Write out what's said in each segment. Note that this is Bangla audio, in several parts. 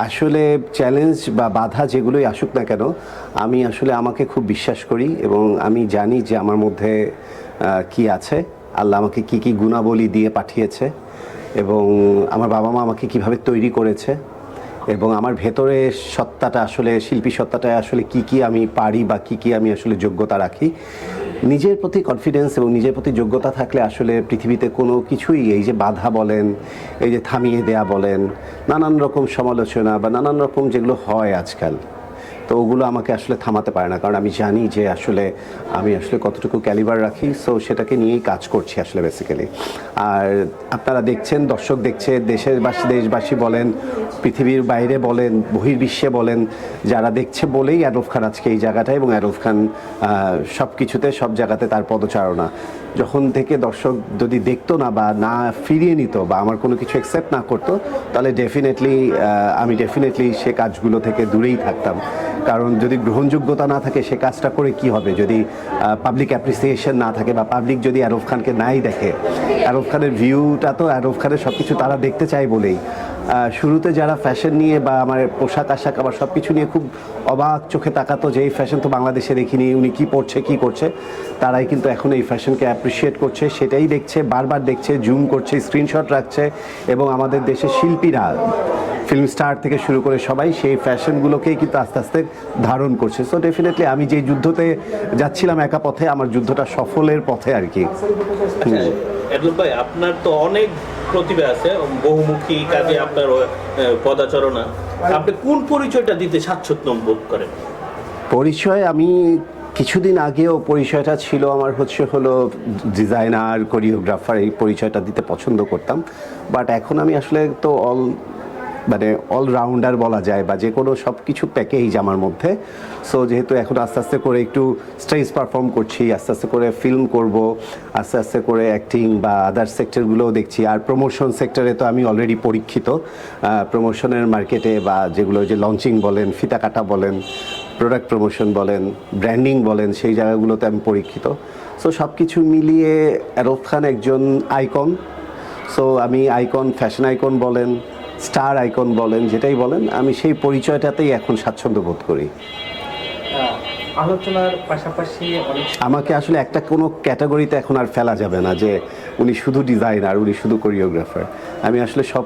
আসলে চ্যালেঞ্জ বা বাধা যেগুলোই আসুক না কেন, আমি আসলে আমাকে খুব বিশ্বাস করি এবং আমি জানি যে আমার মধ্যে কি আছে। আল্লাহ আমাকে কি কি গুণাবলী দিয়ে পাঠিয়েছে এবং আমার বাবা মা আমাকে কিভাবে তৈরি করেছে এবং আমার ভেতরে সত্তাটা আসলে শিল্পী সত্তাটায় আসলে কি কি আমি পারি বা কি কি আমি আসলে যোগ্যতা রাখি। নিজের প্রতি কনফিডেন্স এবং নিজের প্রতি যোগ্যতা থাকলে আসলে পৃথিবীতে কোনো কিছুই, এই যে বাধা বলেন, এই যে থামিয়ে দেয়া বলেন, নানান রকম সমালোচনা বা নানান রকম যেগুলো হয় আজকাল, তো ওগুলো আমাকে আসলে থামাতে পারে না। কারণ আমি জানি যে আসলে আমি আসলে কতটুকু ক্যালিবার রাখি। সো সেটাকে নিয়েই কাজ করছি আসলে বেসিক্যালি। আর আপনারা দেখছেন, দর্শক দেখছে, দেশবাসী বলেন, পৃথিবীর বাইরে বলেন, বহির্বিশ্বে বলেন, যারা দেখছে বলেই অ্যাডলফ খান আজকে এই জায়গাটায় এবং অ্যাডলফ খান সব কিছুতে সব জায়গাতে তার পদচারণা। যখন থেকে দর্শক যদি দেখতো না বা না ফিরিয়ে নিত বা আমার কোনো কিছু অ্যাকসেপ্ট না করতো, তাহলে আমি ডেফিনেটলি সে কাজগুলো থেকে দূরেই থাকতাম। কারণ যদি গ্রহণযোগ্যতা না থাকে সে কাজটা করে কি হবে, যদি পাবলিক অ্যাপ্রিসিয়েশন না থাকে বা পাবলিক যদি আরফ খানকে নাই দেখে। আরফ খানের ভিউটা তো আরফ খানের সব কিছু তারা দেখতে চায় বলেই শুরুতে যারা ফ্যাশন নিয়ে বা আমার পোশাক আশাক আবার সব কিছু নিয়ে খুব অবাক চোখে তাকাতো যে এই ফ্যাশন তো বাংলাদেশে দেখিনি, উনি কী পড়ছে কী করছে, তারাই কিন্তু এখন এই ফ্যাশনকে অ্যাপ্রিসিয়েট করছে, সেটাই দেখছে, বারবার দেখছে, জুম করছে, স্ক্রিনশট রাখছে এবং আমাদের দেশের শিল্পীরা ফিল্ম স্টার থেকে শুরু করে সবাই সেই ফ্যাশনগুলোকেই কিন্তু আস্তে আস্তে ধারণ করছে। সো ডেফিনেটলি আমি যে যুদ্ধতে যাচ্ছিলাম একা পথে, আমার যুদ্ধটা সফলের পথে আর কি। এডলফ ভাই, আপনার তো অনেক প্রতিভা আছে, বহুমুখী কাজে আপনার পদাচারণা, আপনি কোন পরিচয়টা দিতে স্বাচ্ছন্দ্য বোধ করেন? পরিচয় আমি কিছুদিন আগেও পরিচয়টা ছিল আমার হলো ডিজাইনার, কোরিওগ্রাফার, এই পরিচয়টা দিতে পছন্দ করতাম। বাট এখন আমি আসলে তো অলরাউন্ডার বলা যায় বা যে কোনো সব কিছু প্যাকেজ আমার মধ্যে। সো যেহেতু এখন আস্তে আস্তে করে একটু স্টেজ পারফর্ম করছি, আস্তে আস্তে করে ফিল্ম করব, আস্তে আস্তে করে অ্যাক্টিং বা আদার সেক্টরগুলোও দেখছি। আর প্রমোশন সেক্টরে তো আমি অলরেডি পরীক্ষিত। প্রমোশনের মার্কেটে বা যেগুলো যে লঞ্চিং বলেন, ফিতা কাটা বলেন, প্রোডাক্ট প্রমোশন বলেন, ব্র্যান্ডিং বলেন, সেই জায়গাগুলোতে আমি পরীক্ষিত। সো সব কিছু মিলিয়ে অ্যাডলফ খান একজন আইকন। সো আমি আইকন, ফ্যাশন আইকন বলেন, স্টার আইকন বলেন, যেটাই বলেন, আমি সেই পরিচয়টাতেই এখন স্বাচ্ছন্দ্য বোধ করি। আলোচনার পাশাপাশি আমাকে আসলে একটা কোনো ক্যাটাগরিতে এখন আর ফেলা যাবে না যে উনি শুধু ডিজাইনার, উনি শুধু কোরিওগ্রাফার। আমি আসলে সব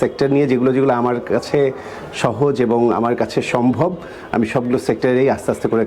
সেক্টর নিয়ে যেগুলো আমার কাছে সহজ এবং আমার কাছে সম্ভব, আমি সবগুলো সেক্টরেই আস্তে আস্তে করে